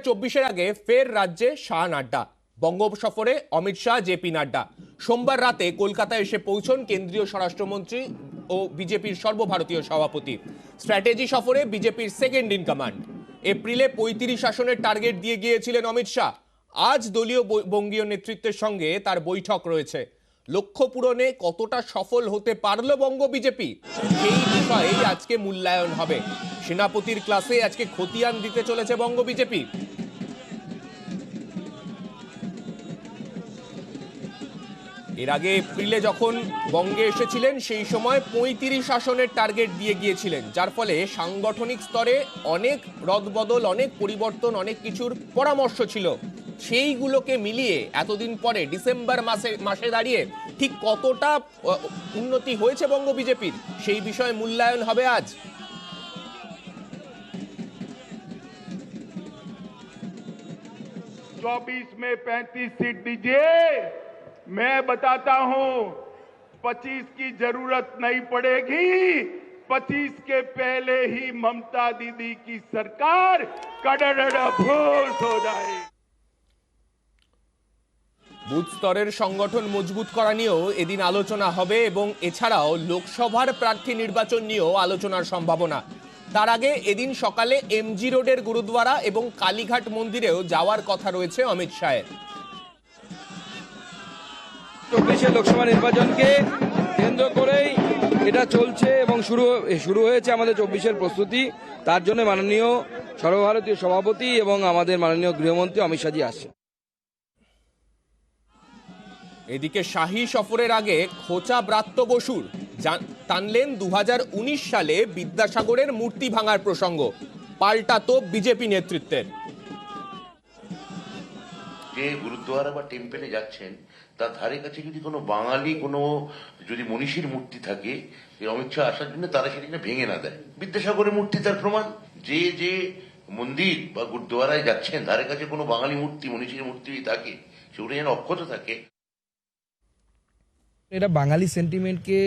2024-এর আগে ফের রাজ্যে শাহ নাড্ডা। বঙ্গ সফরে অমিত শাহ, জেপি নাড্ডা। সোমবার রাতে কলকাতায় এসে পৌঁছন কেন্দ্রীয় স্বরাষ্ট্রমন্ত্রী ও বিজেপির সর্বভারতীয় সভাপতি। স্ট্র্যাটেজি সফরে বিজেপির সেকেন্ড ইন কমান্ড। এপ্রিলে 35 আসনের টার্গেট দিয়ে গিয়েছিলেন অমিত শাহ। আজ দলীয় বঙ্গীয় নেতৃত্বের সঙ্গে তার বৈঠক রয়েছে। লক্ষ্য পূরণে কতটা সফল হতে পারল বঙ্গ বিজেপি, এই বিষয়েই আজকে মূল্যায়ন হবে। সেনাপতির ক্লাসে আজকে খতিয়ান দিতে চলেছে বঙ্গ বিজেপি। এর আগে এপ্রিলে যখন বঙ্গে এসেছিলেন সেই সময় 35 আসনের টার্গেট দিয়ে গিয়েছিলেন, যার ফলে সাংগঠনিক স্তরে অনেক রদবদল, অনেক পরিবর্তন, অনেক কিছুর পরামর্শ ছিল। সেইগুলোকে মিলিয়ে এতদিন পরে ডিসেম্বর মাসে দাঁড়িয়ে ঠিক কতটা উন্নতি হয়েছে বঙ্গ বিজেপির, সেই বিষয়ে মূল্যায়ন হবে আজ। चौबीस में 35 सीट दीजिए, मैं बताता हूं 25 की जरूरत नहीं पड़ेगी। 25 के पहले ही ममता दीदी की सरकार कड़ड़भूस हो जाएगी। বুথ স্তরের সংগঠন মজবুত করা নিয়েও এদিন আলোচনা হবে এবং এছাড়াও লোকসভার প্রার্থী নির্বাচন নিয়েও আলোচনার সম্ভাবনা। তার আগে এদিন সকালে এমজি রোডের গুরুদ্বারা এবং কালীঘাট মন্দিরেও যাওয়ার কথা রয়েছে অমিত শাহের। 24 লোকসভা নির্বাচনকে কেন্দ্র করেই এটা চলছে এবং শুরু হয়েছে আমাদের 24-এর প্রস্তুতি। তার জন্য মাননীয় সর্বভারতীয় সভাপতি এবং আমাদের মাননীয় গৃহমন্ত্রী অমিত শাহজি আসছে। এদিকে শাহী সফরের আগে খোঁচা ব্রাত্য বসুর টানলেন 2019 সালে বিদ্যাসাগরের মূর্তি ভাঙার প্রসঙ্গ। পাল্টা তো বিজেপি নেতৃত্বের। যে গুরুদ্বারা বা টেম্পেলে যাচ্ছেন তার ধারে কাছে যদি কোনো বাঙালি কোনো যদি মনীষীর মূর্তি থাকে, অমিত শাহ আসার জন্য তারা সেটাকে ভেঙে না দেয়। বিদ্যাসাগরের মূর্তি তার প্রমাণ। যে যে মন্দির বা গুরুদ্বারায় যাচ্ছেন ধারে কাছে কোনো বাঙালি মূর্তি, মনীষীর মূর্তি থাকে, সেগুলো যেন অক্ষত থাকে। এরা বাঙালি সেন্টিমেন্টকে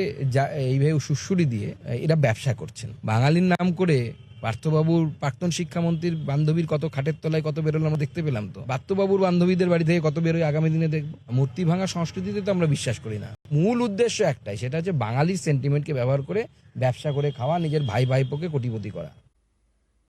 এইভাবে সুশ্রুতি দিয়ে এরা ব্যবসা করছেন। বাঙালির নাম করে পার্থবাবুর প্রাক্তন শিক্ষামন্ত্রীর বান্ধবীর কত খাটের তলায় কত বেরোলো আমরা দেখতে পেলাম। তো পার্থবাবুর বান্ধবীদের বাড়ি থেকে কত বেরোয় আগামী দিনে দেখবো। মূর্তি ভাঙা সংস্কৃতিতে তো আমরা বিশ্বাস করি না। মূল উদ্দেশ্য একটাই, সেটা হচ্ছে বাঙালির সেন্টিমেন্টকে ব্যবহার করে ব্যবসা করে খাওয়া, নিজের ভাই ভাইপোকে কোটিপতি করা।